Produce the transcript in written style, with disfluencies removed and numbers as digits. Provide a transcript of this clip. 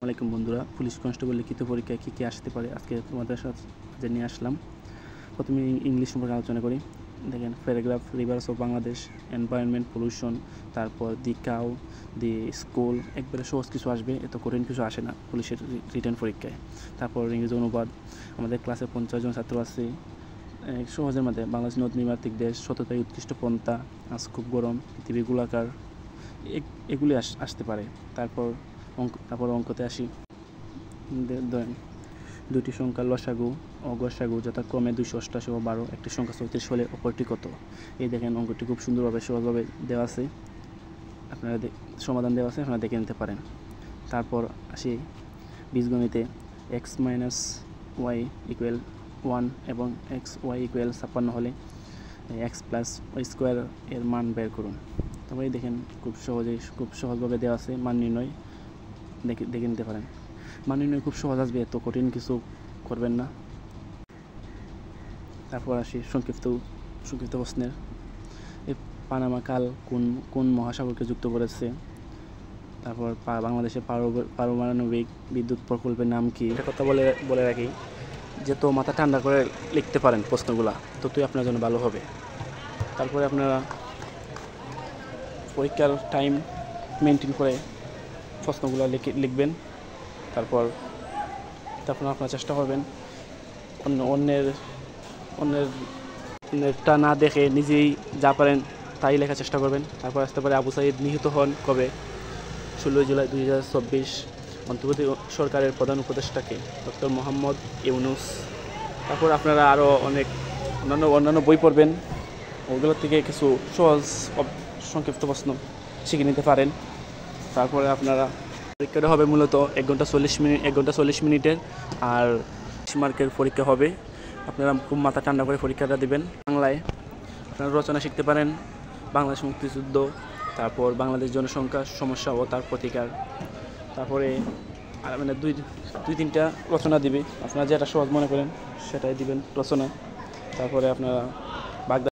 আসসালামাইকুম বন্ধুরা, police constable লিখিত পরীক্ষায় কী কী আসতে পারে আজকে তোমাদের সাথে নিয়ে আসলাম। প্রথমে ইংলিশ সম্পর্কে আলোচনা করি। দেখেন, paragraph rivers of Bangladesh, environment, pollution, তারপর দি কাউ, দি স্কুল, একবারে সহজ কিছু আসবে, এত কঠিন কিছু আসে না পুলিশের রিটেন পরীক্ষায়। তারপর ইংরেজি অনুবাদ, আমাদের ক্লাসে 50 জন ছাত্র আছে। সহজের মধ্যে বাংলাদেশ নদীমাতৃক দেশ, সততাই উৎকৃষ্ট পন্থা, আজ খুব গরম, পৃথিবী গোলাকার, এগুলি আসতে পারে। তারপর অঙ্কতে আসি। ধরেন, দুটি সংখ্যা লসাগু ও গসাগু যথাক্রমে 288 ও 12, একটি সংখ্যা 34 হলে অপরটি কত? এই দেখেন, অঙ্কটি খুব সুন্দরভাবে সহজভাবে দেওয়া আছে, আপনারা সমাধান দেওয়া আছে, আপনারা দেখে নিতে পারেন। তারপর আসি বীজগণিতে। x মাইনাস ওয়াই ইকুয়াল 1 এবং xy ইকুয়াল 56 হলে x প্লাস ওয়াই স্কোয়ার এর মান বের করুন। তবেই দেখেন, খুব সহজভাবে দেওয়া আছে, মান নির্ণয় দেখে নিতে পারেন। মান নির্ণয় খুব সহজ আসবে, এত কঠিন কিছু করবেন না। তারপর আসি সংক্ষিপ্ত প্রশ্নের। এই পানামা খাল কোন মহাসাগরকে যুক্ত করেছে? তারপর বাংলাদেশের পারমাণবিক বিদ্যুৎ প্রকল্পের নাম কি? এটা কথা বলে রাখি, যত মাথা ঠান্ডা করে লিখতে পারেন প্রশ্নগুলা, ততই আপনার জন্য ভালো হবে। তারপরে আপনারা পরীক্ষার টাইম মেনটেন করে প্রশ্নগুলো লিখবেন। তারপর আপনারা চেষ্টা করবেন অন্যেরটা না দেখে নিজেই যা পারেন তাই লেখার চেষ্টা করবেন। তারপর আসতে পারে আবু সাঈদ নিহত হন কবে? 16 জুলাই 2024। অন্তর্বর্তী সরকারের প্রধান উপদেষ্টাকে? ডক্টর মোহাম্মদ ইউনূস। তারপর আপনারা আরও অনেক অন্যান্য বই পড়বেন, ওগুলোর থেকে কিছু সহজ সংক্ষিপ্ত প্রশ্ন শিখে নিতে পারেন। তারপরে আপনারা পরীক্ষাটা হবে মূলত 1 ঘন্টা 40 মিনিটের, আর 20 মার্কের পরীক্ষা হবে। আপনারা খুব মাথা ঠান্ডা করে পরীক্ষাটা দেবেন। বাংলায় আপনারা রচনা শিখতে পারেন, বাংলাদেশ মুক্তিযুদ্ধ, তারপর বাংলাদেশ জনসংখ্যা সমস্যা ও তার প্রতিকার। তারপরে মানে দুই তিনটা রচনা দিবে, আপনারা যেটা সহজ মনে করেন সেটাই দিবেন রচনা। তারপরে আপনারা